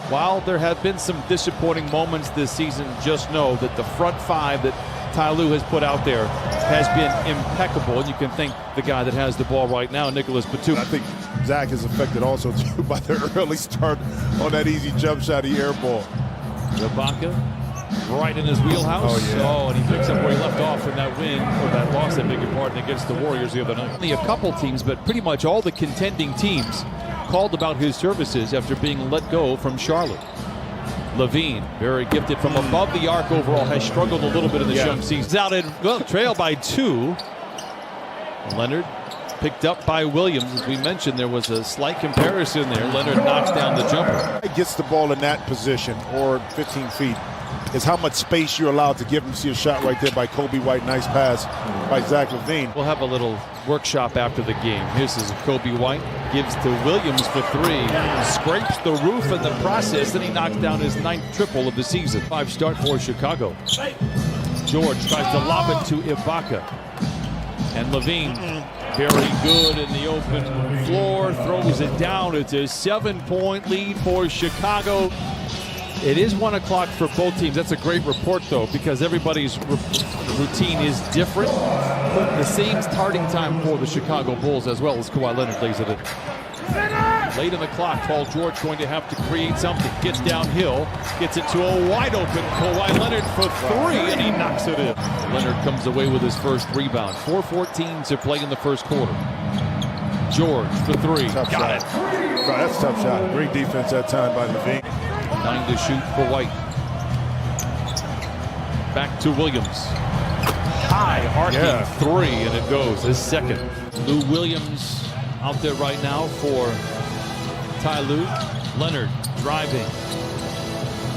While there have been some disappointing moments this season, just know that the front five that Ty Lue has put out there has been impeccable. And you can thank the guy that has the ball right now, Nicholas Batum. I think Zach is affected also too by the early start on that easy jump shot, he airball. Ibaka right in his wheelhouse. Oh, yeah. And he picks up where he left off in that win, or that loss, that big pardon, against the Warriors the other night. Only a couple teams, but pretty much all the contending teams called about his services after being let go from Charlotte. Levine, very gifted from above the arc overall, has struggled a little bit in the young season. Out in, well, trail by 2. Leonard picked up by Williams. As we mentioned, there was a slight comparison there. Leonard knocks down the jumper. He gets the ball in that position, or 15 feet, is how much space you're allowed to give him. See a shot right there by Kobe White. Nice pass by Zach LaVine. We'll have a little workshop after the game. Here's Kobe White. Gives to Williams for 3. Scrapes the roof in the process. Then he knocks down his 9th triple of the season. 5 start for Chicago. George tries to lob it to Ibaka. And Levine, very good in the open floor. Throws it down. It's a 7-point lead for Chicago. It is 1 o'clock for both teams. That's a great report, though, because everybody's routine is different. But the same starting time for the Chicago Bulls, as well as Kawhi Leonard lays it in. Late in the clock, Paul George going to have to create something. Gets downhill, gets it to a wide-open Kawhi Leonard for 3, and he knocks it in. Leonard comes away with his first rebound. 4:14 to play in the first quarter. George for 3. Tough Got shot. it. Right, that's a tough shot. Great defense that time by Levine. 9 to shoot for White. Back to Williams. High arcing 3, and it goes. His second. Lou Williams out there right now for Ty Lue. Leonard driving.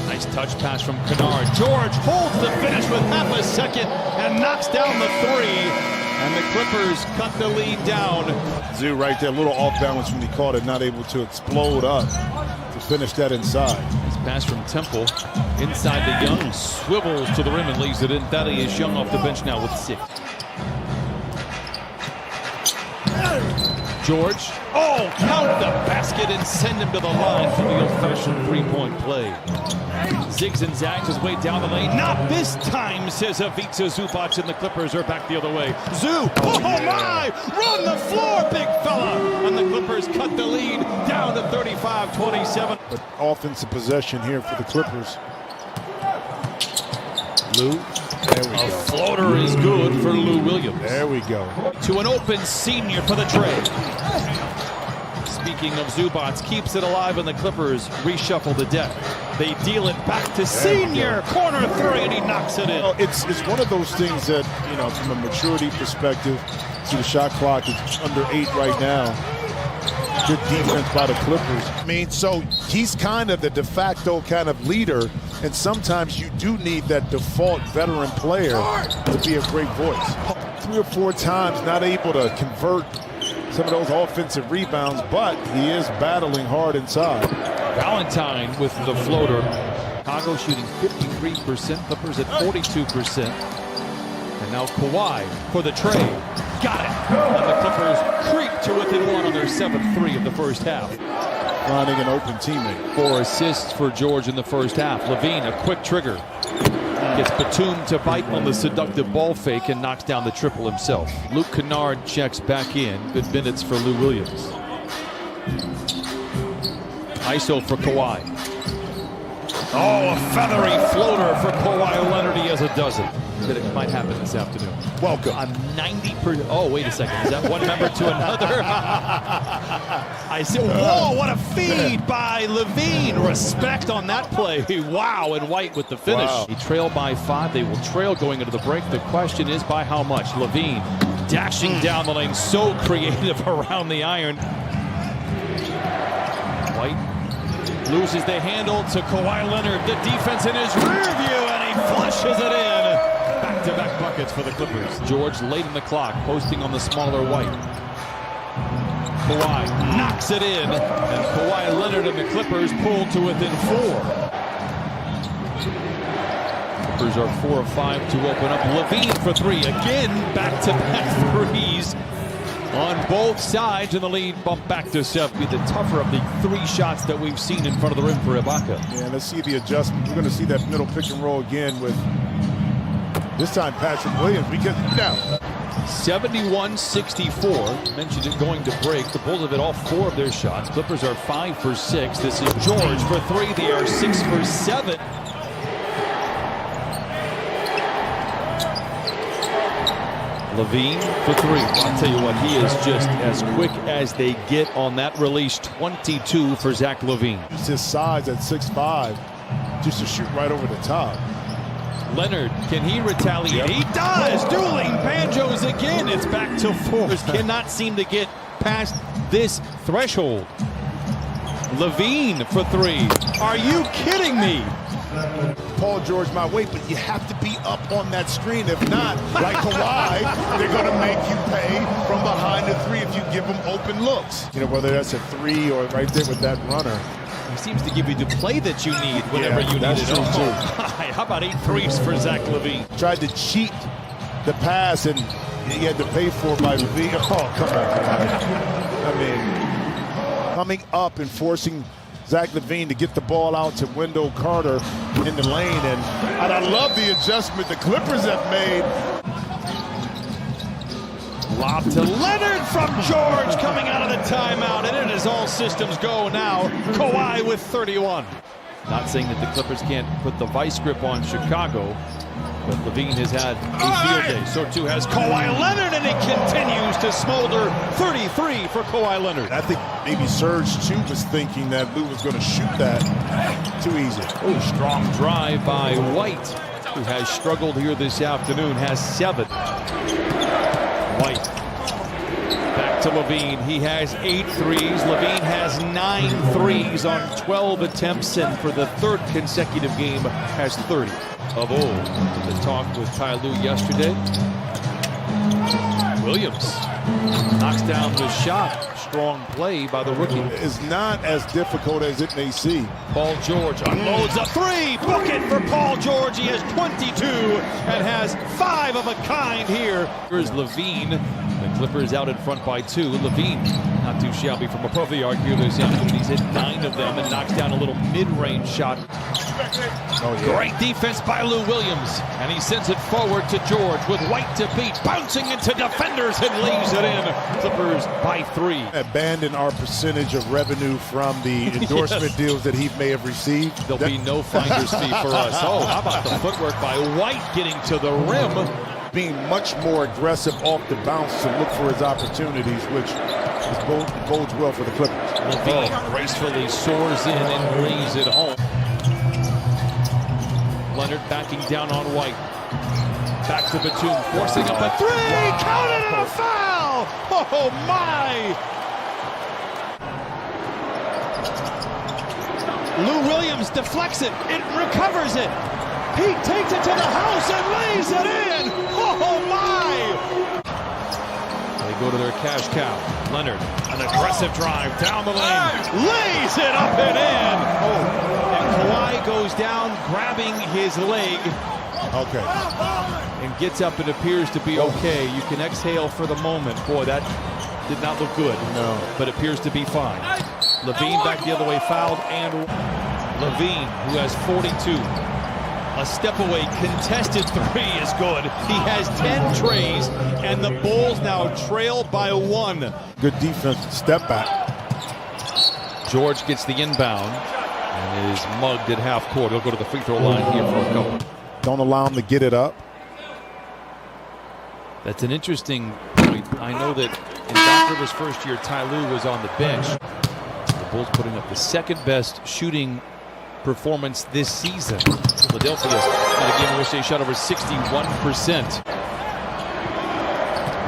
Nice touch pass from Kennard. George holds the finish with half a second and knocks down the 3. And the Clippers cut the lead down. Zoo right there, a little off balance when he caught it, not able to explode up to finish that inside. Nice pass from Temple. Inside the Young, swivels to the rim and lays it in. Thaddeus Young off the bench now with 6. George, count the basket and send him to the line for the old-fashioned 3-point play. Zigs and zags his way down the lane. Not this time, says Ivica Zubac, and the Clippers are back the other way. Zoo, my! Run the floor, big fella! And the Clippers cut the lead down to 35-27. But offensive possession here for the Clippers. Lou. There we go. Floater is good for Lou Williams. There we go. To an open senior for the trade. Speaking of Zubac, keeps it alive, and the Clippers reshuffle the deck. They deal it back to senior. Corner 3, and he knocks it in. It's one of those things that, you know, from a maturity perspective, see the shot clock is under 8 right now. Good defense by the Clippers. I mean, so he's kind of the de facto kind of leader, and sometimes you do need that default veteran player to be a great voice. 3 or 4 times not able to convert some of those offensive rebounds, but he is battling hard inside. Valentine with the floater. Chicago shooting 53%, Clippers at 42%. And now Kawhi for the trade. Got it. And the Clippers creep to within 1 on their 7th 3 of the first half. Finding an open teammate. 4 assists for George in the first half. Levine, a quick trigger. Gets Batum to bite on the seductive ball fake and knocks down the triple himself. Luke Kennard checks back in. Good minutes for Lou Williams. ISO for Kawhi. A feathery floater for Kawhi Leonard. He has a dozen. That it might happen this afternoon. Welcome. I'm 90%. Oh, wait a second. Is that one member to another? I said, whoa, what a feed by Levine. Respect on that play. Wow, and White with the finish. Wow. They trail by 5. They will trail going into the break. The question is by how much? Levine dashing down the lane. So creative around the iron. White loses the handle to Kawhi Leonard. The defense in his rear view, and he flushes it in. Back-to-back buckets for the Clippers. George late in the clock, posting on the smaller White. Kawhi knocks it in, and Kawhi Leonard and the Clippers pull to within 4. Clippers are 4 of 5 to open up. Levine for 3. Again, back-to-back threes. on both sides, and the lead bumped back to 7. Be the tougher of the 3 shots that we've seen in front of the rim for Ibaka. Yeah, let's see the adjustment. We're going to see that middle pick and roll again with this time Patrick Williams. Because now 71-64. Mentioned it going to break. The Bulls have hit all 4 of their shots. Clippers are 5 for 6. This is George for 3. They are 6 for 7. Levine for 3. I'll tell you what, he is just as quick as they get on that release. 22 for Zach Levine. Use his size at 6'5", just to shoot right over the top. Leonard, can he retaliate? Yep. He does! Dueling banjos again. It's back to 4. Cannot seem to get past this threshold. Levine for 3. Are you kidding me? Paul George my weight, but you have to be up on that screen. If not, like Kawhi, they're going to make you pay from behind the 3 if you give them open looks. You know, whether that's a 3 or right there with that runner. He seems to give you the play that you need whenever you need it. True. How about 8 threes for Zach Levine? Tried to cheat the pass, and he had to pay for it by Levine. Oh, come on. I mean, coming up and forcing Zach Levine to get the ball out to Wendell Carter in the lane. And I love the adjustment the Clippers have made. Lob to Leonard from George coming out of the timeout, and it is all systems go now. Kawhi with 31. Not saying that the Clippers can't put the vice grip on Chicago, but Levine has had a field day. So too has Kawhi Leonard, and he continues to smolder. 33 for Kawhi Leonard. I think maybe Serge, too, was thinking that Lou was going to shoot that too easy. Oh, strong drive by White, who has struggled here this afternoon, has 7. White back to Levine. He has 8 threes. Levine has 9 threes on 12 attempts, and for the 3rd consecutive game has 30. Of old, the talk with Ty Lue yesterday. Williams knocks down the shot. Strong play by the rookie. It's not as difficult as it may seem. Paul George unloads a 3. Book it for Paul George. He has 22 and has 5 of a kind here. Here's Levine. The Clippers out in front by 2. Levine, not too shabby from above the arc here this afternoon. He's hit 9 of them and knocks down a little mid-range shot. Oh, yeah. Great defense by Lou Williams, and he sends it forward to George with White to beat, bouncing into defenders and lays it in. Clippers by 3. Abandon our percentage of revenue from the endorsement deals that he may have received. There'll be no finder's fee for us. Oh, how about the footwork by White getting to the rim? Being much more aggressive off the bounce to look for his opportunities, which bodes well for the Clippers. Levine gracefully soars in and lays it home. Leonard backing down on White. Back to Batum, forcing up a 3. Count it, and a foul! Oh my! Lou Williams deflects it. It recovers it. He takes it to the house and lays it in. Oh my! They go to their cash cow. Leonard, an aggressive drive down the lane, lays it up and in. Oh, and Kawhi goes down, grabbing his leg. Okay. And gets up and appears to be okay. You can exhale for the moment. Boy, that did not look good. No. But appears to be fine. Levine back the other way, fouled, and Levine, who has 42. A step away, contested 3 is good. He has 10 trays, and the Bulls now trail by 1. Good defense, step back. George gets the inbound and is mugged at half court. He'll go to the free throw line here for a couple. Don't allow him to get it up. That's an interesting point. I know that in Doc Rivers' first year, Ty Lue was on the bench. The Bulls putting up the 2nd best shooting performance this season. Philadelphia had a game in which they shot over 61%.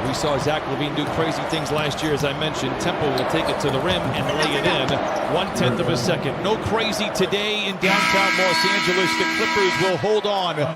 We saw Zach Levine do crazy things last year, as I mentioned. Temple will take it to the rim and lay it in. 1/10 of a second. No crazy today in downtown Los Angeles. The Clippers will hold on.